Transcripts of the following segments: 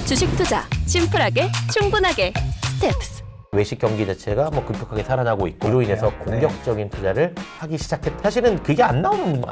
주식 투자 심플하게 충분하게 스텝스. 외식 경기 자체가 뭐 급격하게 살아나고 있고 이로 인해서 공격적인 투자를 하기 시작했다. 사실은 그게 안 나오는 문제.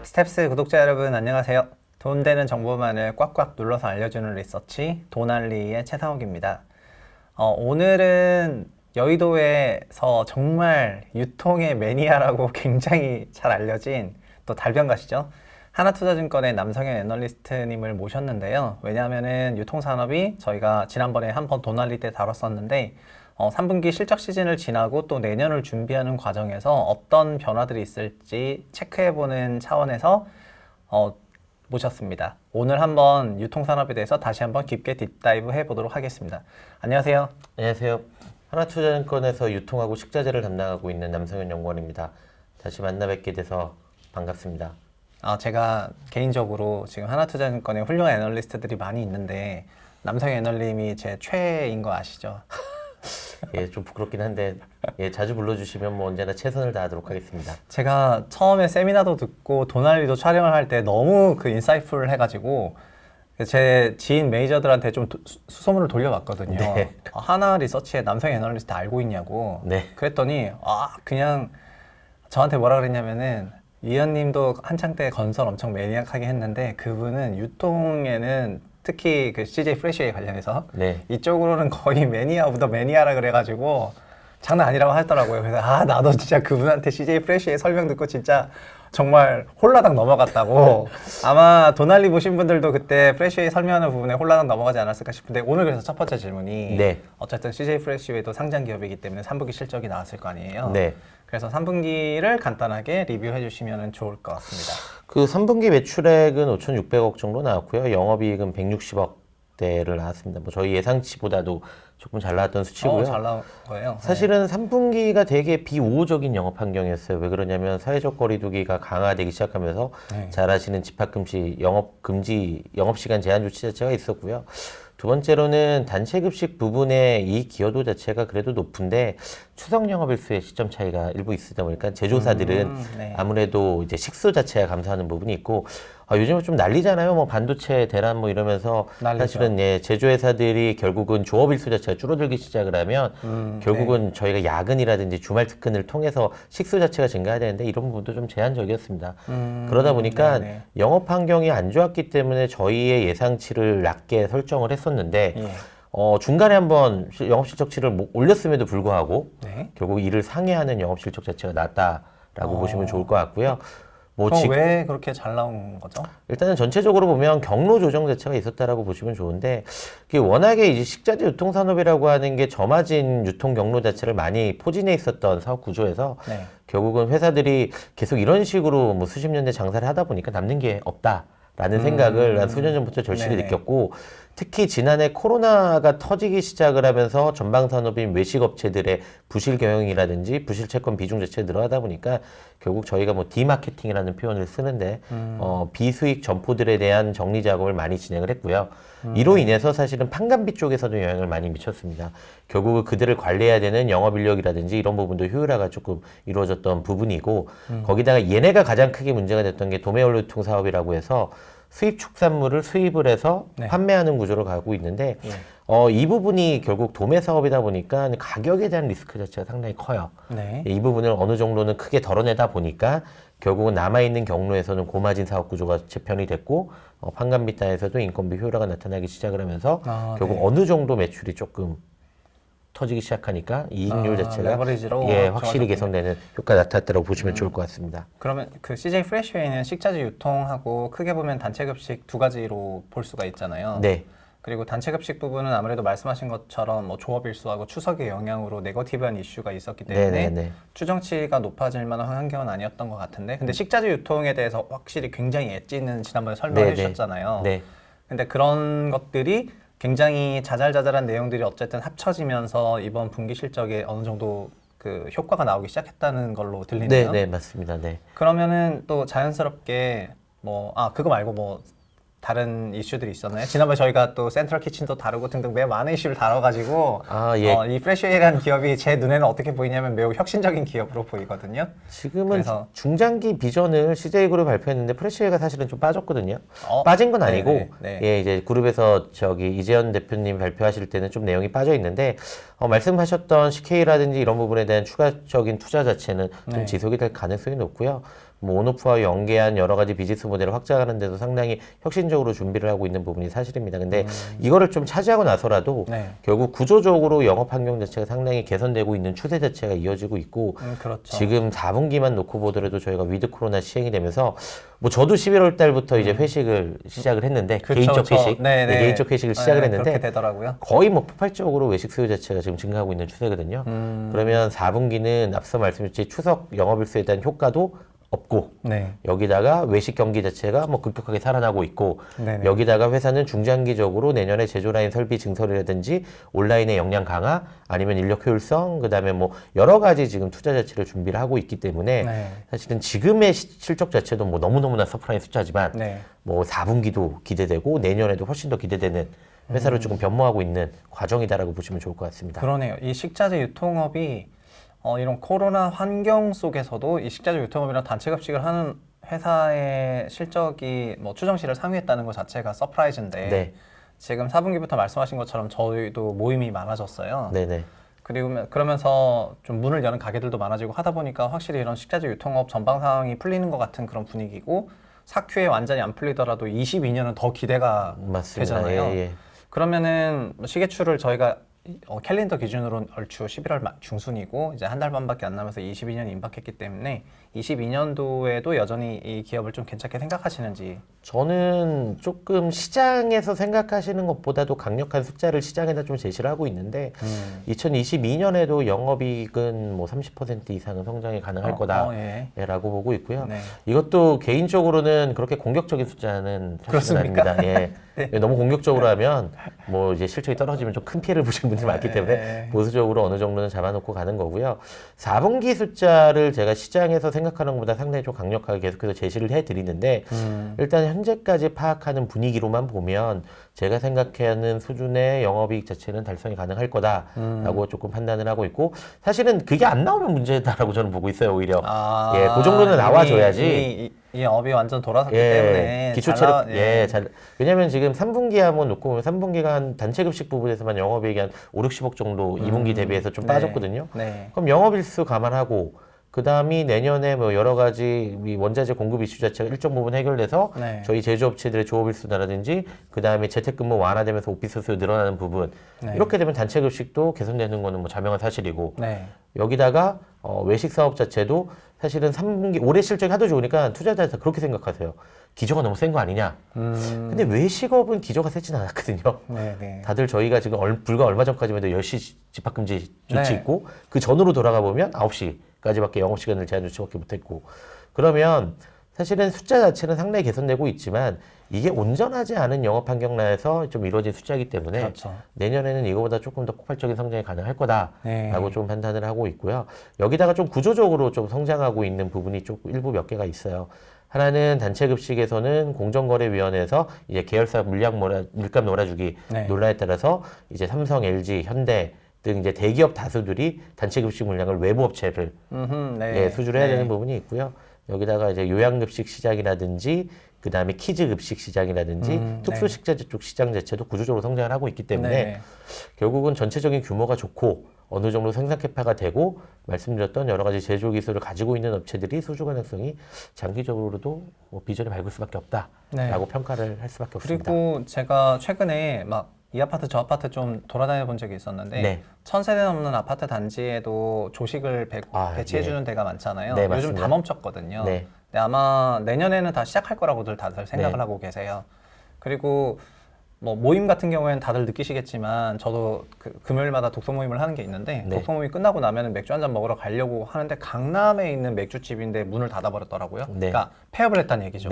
스텝스 구독자 여러분 안녕하세요. 돈 되는 정보만을 꽉꽉 눌러서 알려주는 리서치 돈알리의 최상욱입니다. 오늘은 여의도에서 정말 유통의 매니아라고 굉장히 잘 알려진 또 달변가시죠. 하나투자증권의 남성현 애널리스트님을 모셨는데요. 왜냐하면은 유통산업이 저희가 지난번에 한번 돈알리 때 다뤘었는데 3분기 실적 시즌을 지나고 또 내년을 준비하는 과정에서 어떤 변화들이 있을지 체크해보는 차원에서 모셨습니다. 오늘 한번 유통산업에 대해서 다시 한번 깊게 딥다이브 해보도록 하겠습니다. 안녕하세요. 안녕하세요. 하나투자증권에서 유통하고 식자재를 담당하고 있는 남성현 연구원입니다. 다시 만나 뵙게 돼서 반갑습니다. 제가 개인적으로 지금 하나투자증권에 훌륭한 애널리스트들이 많이 있는데 남성현 애널님이 제 최애인 거 아시죠? 예, 좀 부끄럽긴 한데 예, 자주 불러주시면 뭐 언제나 최선을 다하도록 하겠습니다. 제가 처음에 세미나도 듣고 돈알리도 촬영을 할 때 너무 그 인사이트풀 해가지고 제 지인 매니저들한테 좀 수소문을 돌려봤거든요. 네. 하나 리서치에 남성 애널리스트 알고 있냐고. 네. 그랬더니 그냥 저한테 뭐라 그랬냐면은 이현님도 한창 때 건설 엄청 매니악하게 했는데 그분은 유통에는 특히 그 CJ 프레시웨이 관련해서 네. 이쪽으로는 거의 매니아 오브 더 매니아라 그래가지고 장난 아니라고 하더라고요. 그래서 나도 진짜 그분한테 CJ 프레시웨이 설명 듣고 진짜 정말 홀라당 넘어갔다고. 아마 돈알리 보신 분들도 그때 프레시웨이 설명하는 부분에 홀라당 넘어가지 않았을까 싶은데 오늘 그래서 첫 번째 질문이 네. 어쨌든 CJ 프레시웨이도 상장 기업이기 때문에 3분기 실적이 나왔을 거 아니에요. 네. 그래서 3분기를 간단하게 리뷰해 주시면 좋을 것 같습니다. 그 3분기 매출액은 5,600억 정도 나왔고요. 영업이익은 160억대를 나왔습니다. 뭐 저희 예상치보다도 조금 잘 나왔던 수치고요. 잘 나온 거예요. 사실은 3분기가 되게 비우호적인 영업 환경이었어요. 왜 그러냐면 사회적 거리두기가 강화되기 시작하면서 잘 아시는 집합금지, 영업시간 제한 조치 자체가 있었고요. 두 번째로는 단체급식 부분의 이 기여도 자체가 그래도 높은데 추석 영업일수의 시점 차이가 일부 있다 보니까 제조사들은 아무래도 이제 식수 자체가 감소하는 부분이 있고 요즘은 좀 난리잖아요. 뭐 반도체, 대란 뭐 이러면서 난리죠. 사실은 제조회사들이 결국은 조업일수 자체가 줄어들기 시작을 하면 결국은 저희가 야근이라든지 주말 특근을 통해서 식수 자체가 증가해야 되는데 이런 부분도 좀 제한적이었습니다. 그러다 보니까 영업 환경이 안 좋았기 때문에 저희의 예상치를 낮게 설정을 했었는데 중간에 한번 영업실적치를 올렸음에도 불구하고 결국 이를 상회하는 영업실적 자체가 낮다라고 보시면 좋을 것 같고요. 그럼 왜 그렇게 잘 나온 거죠? 일단은 전체적으로 보면 경로 조정 자체가 있었다라고 보시면 좋은데 그게 워낙에 이제 식자재 유통산업이라고 하는 게 점화진 유통 경로 자체를 많이 포진해 있었던 사업 구조에서 결국은 회사들이 계속 이런 식으로 뭐 수십 년대 장사를 하다 보니까 남는 게 없다라는 생각을 한 수년 전부터 절실히 느꼈고 특히 지난해 코로나가 터지기 시작을 하면서 전방산업인 외식업체들의 부실 경영이라든지 부실 채권 비중 자체가 늘어나다 보니까 결국 저희가 뭐 디마케팅이라는 표현을 쓰는데 비수익 점포들에 대한 정리 작업을 많이 진행을 했고요. 이로 인해서 사실은 판관비 쪽에서도 영향을 많이 미쳤습니다. 결국 그들을 관리해야 되는 영업인력이라든지 이런 부분도 효율화가 조금 이루어졌던 부분이고 거기다가 얘네가 가장 크게 문제가 됐던 게 도매원료 유통 사업이라고 해서 수입 축산물을 수입을 해서 판매하는 구조로 가고 있는데 이 부분이 결국 도매 사업이다 보니까 가격에 대한 리스크 자체가 상당히 커요. 이 부분을 어느 정도는 크게 덜어내다 보니까 결국은 남아있는 경로에서는 고마진 사업 구조가 재편이 됐고 판관비 따에서도 인건비 효율화가 나타나기 시작을 하면서 결국 어느 정도 매출이 조금 터지기 시작하니까 이익률 자체가 확실히 개선되는 효과가 나타났다고 보시면 좋을 것 같습니다. 그러면 그 CJ 프레시웨이는 식자재 유통하고 크게 보면 단체급식 두 가지로 볼 수가 있잖아요. 그리고 단체급식 부분은 아무래도 말씀하신 것처럼 뭐 조업일수하고 추석의 영향으로 네거티브한 이슈가 있었기 때문에 추정치가 높아질 만한 환경은 아니었던 것 같은데 근데 식자재 유통에 대해서 확실히 굉장히 엣지는 지난번에 설명해 주셨잖아요. 근데 그런 것들이 굉장히 자잘자잘한 내용들이 어쨌든 합쳐지면서 이번 분기 실적에 어느 정도 그 효과가 나오기 시작했다는 걸로 들리네요. 네, 맞습니다. 그러면은 또 자연스럽게 그거 말고 다른 이슈들이 있었나요? 지난번에 저희가 또 센트럴 키친도 다루고 등등 매우 많은 이슈를 다뤄가지고 이 프레시웨이라는 기업이 제 눈에는 어떻게 보이냐면 매우 혁신적인 기업으로 보이거든요. 지금은 그래서 중장기 비전을 CJ그룹이 발표했는데 프레시웨이가 사실은 좀 빠졌거든요. 빠진 건 아니고 네네. 예, 이제 그룹에서 이재현 대표님 발표하실 때는 좀 내용이 빠져 있는데 말씀하셨던 CK라든지 이런 부분에 대한 추가적인 투자 자체는 좀 지속이 될 가능성이 높고요. 뭐 온오프와 연계한 여러 가지 비즈니스 모델을 확장하는 데도 상당히 혁신적으로 준비를 하고 있는 부분이 사실입니다. 근데 이거를 좀 차지하고 나서라도 결국 구조적으로 영업 환경 자체가 상당히 개선되고 있는 추세 자체가 이어지고 있고 그렇죠. 지금 4분기만 놓고 보더라도 저희가 위드 코로나 시행이 되면서 뭐 저도 11월 달부터 이제 회식을 시작을 했는데 개인적 회식, 개인적 회식을 시작을 했는데 그렇게 되더라고요. 거의 뭐 폭발적으로 외식 수요 자체가 지금 증가하고 있는 추세거든요. 그러면 4분기는 앞서 말씀드렸듯이 추석 영업일수에 대한 효과도 없고 여기다가 외식 경기 자체가 뭐 급격하게 살아나고 있고 여기다가 회사는 중장기적으로 내년에 제조라인 설비 증설이라든지 온라인의 역량 강화 아니면 인력 효율성 그다음에 뭐 여러 가지 지금 투자 자체를 준비를 하고 있기 때문에 사실은 지금의 실적 자체도 뭐 너무너무나 서프라이즈 숫자지만 뭐 4분기도 기대되고 내년에도 훨씬 더 기대되는 회사를 조금 변모하고 있는 과정이다라고 보시면 좋을 것 같습니다. 그러네요. 이 식자재 유통업이 이런 코로나 환경 속에서도 이 식자재 유통업이랑 단체급식을 하는 회사의 실적이 뭐 추정치를 상회했다는 것 자체가 서프라이즈인데 지금 4분기부터 말씀하신 것처럼 저희도 모임이 많아졌어요. 그리고 그러면서 좀 문을 여는 가게들도 많아지고 하다 보니까 확실히 이런 식자재 유통업 전방 상황이 풀리는 것 같은 그런 분위기고 사큐에 완전히 안 풀리더라도 22년은 더 기대가 되잖아요. 그러면은 시계추를 저희가 캘린더 기준으로 얼추 11월 중순이고 이제 한 달 반밖에 안 남아서 22년이 임박했기 때문에 22년도에도 여전히 이 기업을 좀 괜찮게 생각하시는지. 저는 조금 시장에서 생각하시는 것보다도 강력한 숫자를 시장에다 좀 제시를 하고 있는데 2022년에도 영업이익은 뭐 30% 이상은 성장이 가능할 거다라고 보고 있고요. 이것도 개인적으로는 그렇게 공격적인 숫자는 사실은 아닙니다. 너무 공격적으로 하면 뭐 이제 실적이 떨어지면 좀 큰 피해를 보시는 분들이 많기 때문에 보수적으로 어느 정도는 잡아놓고 가는 거고요. 4분기 숫자를 제가 시장에서 생각하는 것보다 상당히 좀 강력하게 계속해서 제시를 해드리는데 일단 현재까지 파악하는 분위기로만 보면 제가 생각하는 수준의 영업이익 자체는 달성이 가능할 거다라고 조금 판단을 하고 있고 사실은 그게 안 나오면 문제다라고 저는 보고 있어요. 오히려 그 정도는 나와줘야지. 이 업이 완전 돌아섰기 때문에 기초체력 왜냐면 지금 3분기 한번 놓고 보면 3분기가 한 단체급식 부분에서만 영업이익이 한 5, 60억 정도 2분기 대비해서 좀 빠졌거든요. 그럼 영업일수 감안하고 그 다음이 내년에 뭐 여러 가지 원자재 공급 이슈 자체가 일정 부분 해결돼서 저희 제조업체들의 조업일수라든지 그 다음에 재택근무 완화되면서 오피스 수요 늘어나는 부분 이렇게 되면 단체급식도 개선되는 거는 뭐 자명한 사실이고 여기다가 외식 사업 자체도 사실은 3분기 올해 실적이 하도 좋으니까 투자자들 그렇게 생각하세요. 기저가 너무 센 거 아니냐. 근데 외식업은 기저가 세진 않았거든요. 다들 저희가 지금 불과 얼마 전까지만 해도 10시 집합금지 조치 있고 그 전으로 돌아가 보면 9시까지밖에 영업시간을 제한 조치밖에 못했고 그러면 사실은 숫자 자체는 상당히 개선되고 있지만 이게 온전하지 않은 영업 환경 내에서 좀 이루어진 숫자이기 때문에 내년에는 이거보다 조금 더 폭발적인 성장이 가능할 거다라고 좀 판단을 하고 있고요. 여기다가 좀 구조적으로 좀 성장하고 있는 부분이 좀 일부 몇 개가 있어요. 하나는 단체급식에서는 공정거래위원회에서 이제 계열사 물감 몰아주기 논란에 따라서 이제 삼성, LG, 현대 등 이제 대기업 다수들이 단체급식 물량을 외부 업체를 수주를 해야 되는 부분이 있고요. 여기다가 이제 요양급식 시장이라든지 그 다음에 키즈급식 시장이라든지 특수식자재 쪽 시장 자체도 구조적으로 성장을 하고 있기 때문에 결국은 전체적인 규모가 좋고 어느 정도 생산 캐파가 되고 말씀드렸던 여러 가지 제조 기술을 가지고 있는 업체들이 수주 가능성이 장기적으로도 뭐 비전이 밝을 수밖에 없다라고 평가를 할 수밖에 없습니다. 그리고 제가 최근에 막 이 아파트 저 아파트 좀 돌아다녀 본 적이 있었는데 1000세대 넘는 아파트 단지에도 조식을 배치해주는 데가 많잖아요. 요즘 맞습니다. 다 멈췄거든요. 근데 아마 내년에는 다 시작할 거라고들 다들 생각을 하고 계세요. 그리고 뭐 모임 같은 경우에는 다들 느끼시겠지만 저도 금요일마다 독서 모임을 하는 게 있는데 독서 모임이 끝나고 나면 맥주 한잔 먹으러 가려고 하는데 강남에 있는 맥주집인데 문을 닫아버렸더라고요. 그러니까 폐업을 했다는 얘기죠.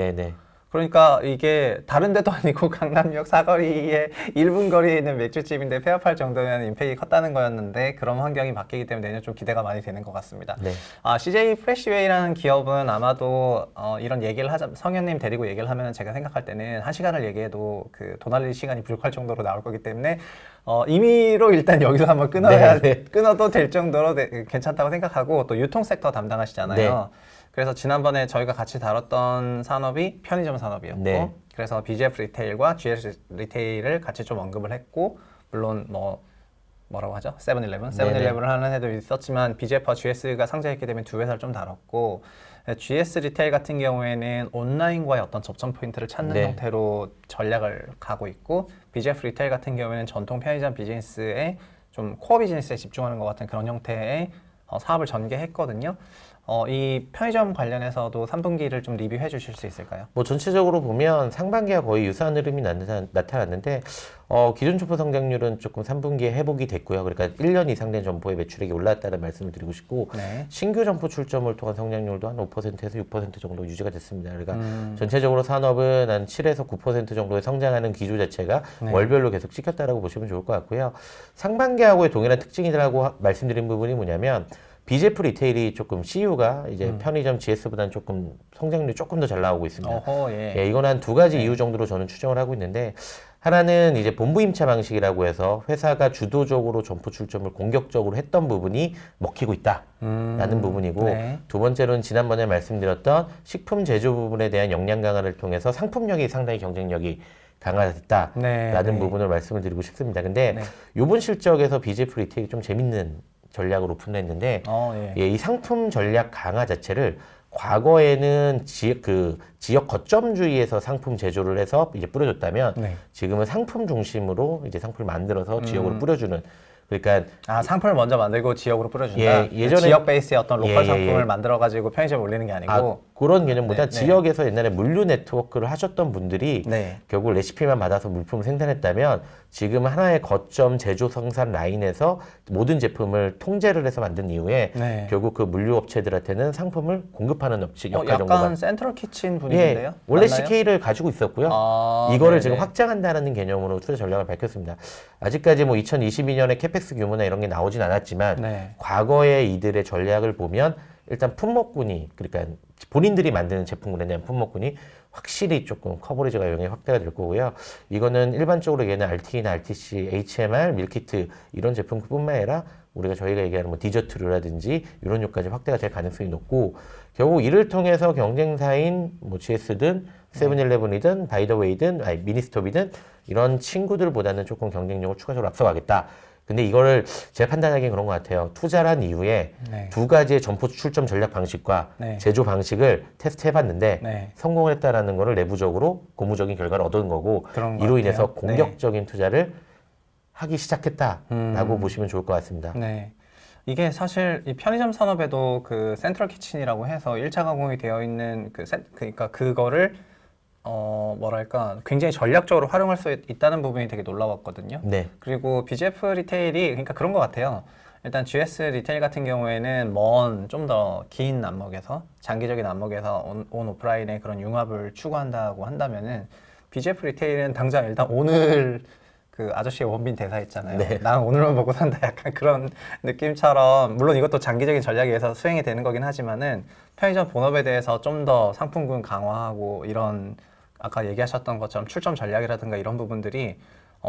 그러니까 이게 다른 데도 아니고 강남역 사거리에 1분 거리에 있는 맥주집인데 폐업할 정도면 임팩이 컸다는 거였는데 그런 환경이 바뀌기 때문에 내년 좀 기대가 많이 되는 것 같습니다. 네. CJ 프레시웨이라는 기업은 아마도 이런 얘기를 하자, 성현님 데리고 얘기를 하면 제가 생각할 때는 1시간을 얘기해도 그 도날리 시간이 부족할 정도로 나올 거기 때문에 임의로 일단 여기서 한번 끊어도 될 정도로 괜찮다고 생각하고 또 유통 섹터 담당하시잖아요. 네. 그래서 지난번에 저희가 같이 다뤘던 산업이 편의점 산업이었고 네. 그래서 BGF 리테일과 GS 리테일을 같이 좀 언급을 했고 물론 뭐라고 하죠? 세븐일레븐? 세븐일레븐을 하는 애도 있었지만 BGF와 GS가 상장했기 때문에 두 회사를 좀 다뤘고 GS 리테일 같은 경우에는 온라인과의 어떤 접점 포인트를 찾는 네. 형태로 전략을 가고 있고 BGF 리테일 같은 경우에는 전통 편의점 비즈니스에 좀 코어 비즈니스에 집중하는 것 같은 그런 형태의 사업을 전개했거든요. 이 편의점 관련해서도 3분기를 좀 리뷰해 주실 수 있을까요? 뭐 전체적으로 보면 상반기와 거의 유사한 흐름이 나타났는데 기존 점포 성장률은 조금 3분기에 회복이 됐고요. 그러니까 1년 이상 된 점포의 매출액이 올랐다는 말씀을 드리고 싶고 네. 신규 점포 출점을 통한 성장률도 한 5%에서 6% 정도 유지가 됐습니다. 그러니까 전체적으로 산업은 한 7에서 9% 정도의 성장하는 기조 자체가 네. 월별로 계속 찍혔다라고 보시면 좋을 것 같고요. 상반기하고의 동일한 특징이라고 말씀드린 부분이 뭐냐면 BGF 리테일이 조금 CU가 이제 편의점 GS보다는 조금 성장률이 조금 더 잘 나오고 있습니다. 어허, 예. 예, 이건 한 두 가지 이유 정도로 저는 추정을 하고 있는데 하나는 이제 본부 임차 방식이라고 해서 회사가 주도적으로 점포 출점을 공격적으로 했던 부분이 먹히고 있다라는 부분이고 네. 두 번째로는 지난번에 말씀드렸던 식품 제조 부분에 대한 역량 강화를 통해서 상품력이 상당히 경쟁력이 강화됐다라는 네. 부분을 말씀을 드리고 싶습니다. 근데 네. 이번 실적에서 BGF 리테일이 좀 재밌는 전략을 오픈했는데 예. 예, 이 상품 전략 강화 자체를 과거에는 지역 거점주의에서 상품 제조를 해서 이제 뿌려줬다면 네. 지금은 상품 중심으로 이제 상품을 만들어서 지역으로 뿌려주는 그러니까 상품을 먼저 만들고 지역으로 뿌려준다. 예, 예전에- 지역 베이스의 어떤 로컬 예, 상품을 만들어가지고 편의점에 올리는 게 아니고. 그런 개념보다 네, 네. 지역에서 옛날에 물류 네트워크를 하셨던 분들이 네. 결국 레시피만 받아서 물품을 생산했다면 지금 하나의 거점 제조 생산 라인에서 모든 제품을 통제를 해서 만든 이후에 네. 결국 그 물류 업체들한테는 상품을 공급하는 역할 정도가 약간 센트럴 키친 분위기인데요? 예, 원래 맞나요? CK를 가지고 있었고요. 아, 이거를 네네. 지금 확장한다는 개념으로 투자 전략을 밝혔습니다. 아직까지 뭐 2022년에 캐펙스 규모나 이런 게 나오진 않았지만 네. 과거의 이들의 전략을 보면 일단 품목군이 그러니까 본인들이 만드는 제품군에 대한 품목군이 확실히 조금 커버리지가 영향이 확대가 될 거고요. 이거는 일반적으로 얘는 RT나 RTC, HMR, 밀키트 이런 제품뿐만 아니라 저희가 얘기하는 뭐 디저트류라든지 이런 요까지 확대가 될 가능성이 높고 결국 이를 통해서 경쟁사인 뭐 GS든 세븐일레븐이든 바이더웨이든 미니스톱이든 이런 친구들보다는 조금 경쟁력을 추가적으로 앞서가겠다. 근데 이거를 제 판단하기엔 그런 것 같아요. 투자를 한 이후에 네. 두 가지의 점포 출점 전략 방식과 네. 제조 방식을 테스트 해봤는데 네. 성공을 했다라는 거를 내부적으로 고무적인 결과를 얻은 거고 그런 것 이로 인해서 같아요. 네. 공격적인 투자를 하기 시작했다라고 보시면 좋을 것 같습니다. 네. 이게 사실 이 편의점 산업에도 그 센트럴 키친이라고 해서 1차 가공이 되어 있는 그러니까 그거를 뭐랄까 굉장히 전략적으로 활용할 수 있다는 부분이 되게 놀라웠거든요. 네. 그리고 BGF 리테일이 그러니까 그런 것 같아요. 일단 GS 리테일 같은 경우에는 좀 더 긴 안목에서 장기적인 안목에서 온 오프라인의 그런 융합을 추구한다고 한다면은 BGF 리테일은 당장 일단 오늘 그 아저씨의 원빈 대사 있잖아요. 네. 난 오늘만 먹고 산다. 약간 그런 느낌처럼 물론 이것도 장기적인 전략에 의해서 수행이 되는 거긴 하지만은 편의점 본업에 대해서 좀 더 상품군 강화하고 이런 아까 얘기하셨던 것처럼 출점 전략이라든가 이런 부분들이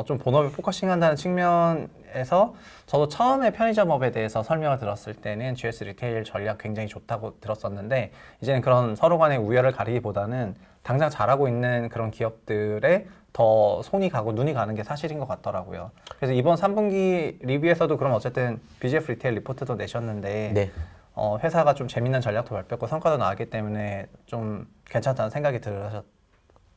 좀 본업에 포커싱한다는 측면에서 저도 처음에 편의점업에 대해서 설명을 들었을 때는 GS 리테일 전략 굉장히 좋다고 들었었는데 이제는 그런 서로 간의 우열을 가리기보다는 당장 잘하고 있는 그런 기업들에 더 손이 가고 눈이 가는 게 사실인 것 같더라고요. 그래서 이번 3분기 리뷰에서도 그럼 어쨌든 BGF 리테일 리포트도 내셨는데 네. 회사가 좀 재밌는 전략도 발표했고 성과도 나왔기 때문에 좀 괜찮다는 생각이 들으셨나요?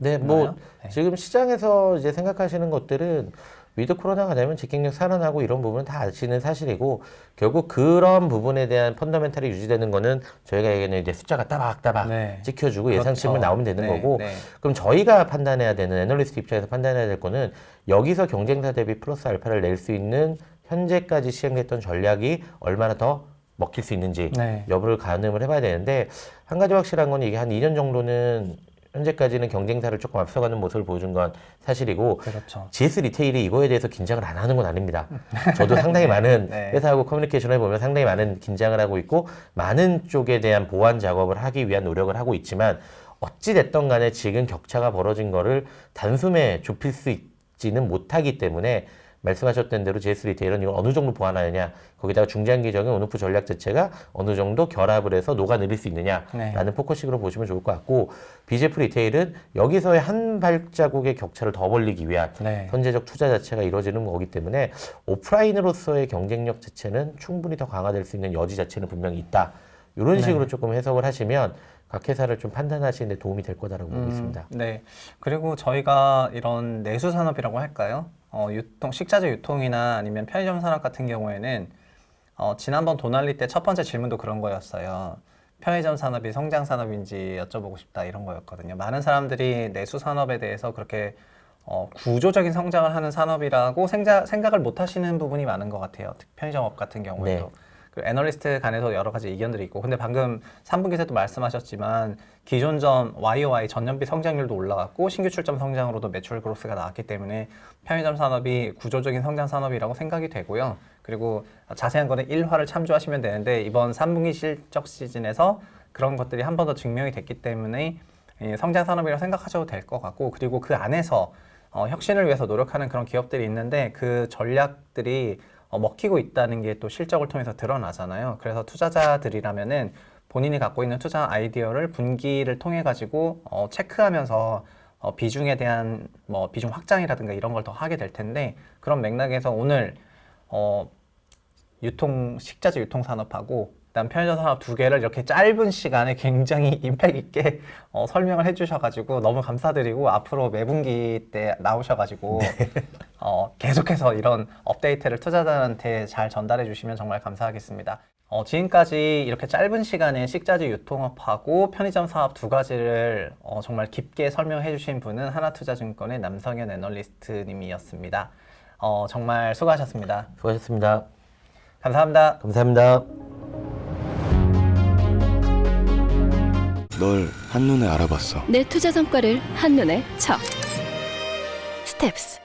네, 뭐 네. 지금 시장에서 이제 생각하시는 것들은 위드 코로나가 되면 직격력 살아나고 이런 부분은 다 아시는 사실이고 결국 그런 부분에 대한 펀더멘탈이 유지되는 거는 저희가 얘기하는 이제 숫자가 따박따박 네. 찍혀주고 그렇죠. 예상치만 나오면 되는 네, 거고 네. 그럼 저희가 판단해야 되는 애널리스트 입장에서 판단해야 될 거는 여기서 경쟁사 대비 플러스 알파를 낼 수 있는 현재까지 시행됐던 전략이 얼마나 더 먹힐 수 있는지 네. 여부를 가늠을 해봐야 되는데 한 가지 확실한 건 이게 한 2년 정도는 현재까지는 경쟁사를 조금 앞서가는 모습을 보여준 건 사실이고 그렇죠. GS 리테일이 이거에 대해서 긴장을 안 하는 건 아닙니다. 저도 상당히 많은 네. 회사하고 커뮤니케이션을 보면 상당히 많은 긴장을 하고 있고 많은 쪽에 대한 보완 작업을 하기 위한 노력을 하고 있지만 어찌 됐던 간에 지금 격차가 벌어진 거를 단숨에 좁힐 수 있지는 못하기 때문에 말씀하셨던 대로 GS 리테일은 이걸 어느 정도 보완하느냐, 거기다가 중장기적인 온오프 전략 자체가 어느 정도 결합을 해서 녹아내릴 수 있느냐라는 네. 포커식으로 보시면 좋을 것 같고, BJF 리테일은 여기서의 한 발자국의 격차를 더 벌리기 위한 네. 선제적 투자 자체가 이루어지는 거기 때문에 오프라인으로서의 경쟁력 자체는 충분히 더 강화될 수 있는 여지 자체는 분명히 있다. 이런 식으로 조금 해석을 하시면 각 회사를 좀 판단하시는 데 도움이 될 거다라고 보고 있습니다. 네. 그리고 저희가 이런 내수 산업이라고 할까요? 식자재 유통이나 아니면 편의점 산업 같은 경우에는 지난번 도날리 때 첫 번째 질문도 그런 거였어요. 편의점 산업이 성장 산업인지 여쭤보고 싶다 이런 거였거든요. 많은 사람들이 내수 산업에 대해서 그렇게 구조적인 성장을 하는 산업이라고 생각을 못 하시는 부분이 많은 것 같아요. 편의점업 같은 경우에도. 네. 그 애널리스트 간에서 여러 가지 의견들이 있고, 근데 방금 3분기 때도 말씀하셨지만 기존점 YOY 전년비 성장률도 올라갔고 신규 출점 성장으로도 매출 그로스가 나왔기 때문에 편의점 산업이 구조적인 성장 산업이라고 생각이 되고요. 그리고 자세한 거는 1화를 참조하시면 되는데 이번 3분기 실적 시즌에서 그런 것들이 한 번 더 증명이 됐기 때문에 성장 산업이라고 생각하셔도 될 것 같고, 그리고 그 안에서 혁신을 위해서 노력하는 그런 기업들이 있는데 그 전략들이 먹히고 있다는 게 또 실적을 통해서 드러나잖아요. 그래서 투자자들이라면은 본인이 갖고 있는 투자 아이디어를 분기를 통해 가지고 체크하면서 비중에 대한 비중 확장이라든가 이런 걸 더 하게 될 텐데, 그런 맥락에서 오늘 식자재 유통 산업하고 그다음 편의점 산업 두 개를 이렇게 짧은 시간에 굉장히 임팩 있게 설명을 해주셔가지고 너무 감사드리고, 앞으로 매분기 때 나오셔가지고 계속해서 이런 업데이트를 투자자한테 잘 전달해 주시면 정말 감사하겠습니다. 지금까지 이렇게 짧은 시간에 식자재 유통업하고 편의점 사업 두 가지를 정말 깊게 설명해 주신 분은 하나투자증권의 남성현 애널리스트님이었습니다. 정말 수고하셨습니다. 수고하셨습니다. 감사합니다. 감사합니다. 널 한눈에 알아봤어. 내 투자 성과를 한눈에 쳐. 스텝스.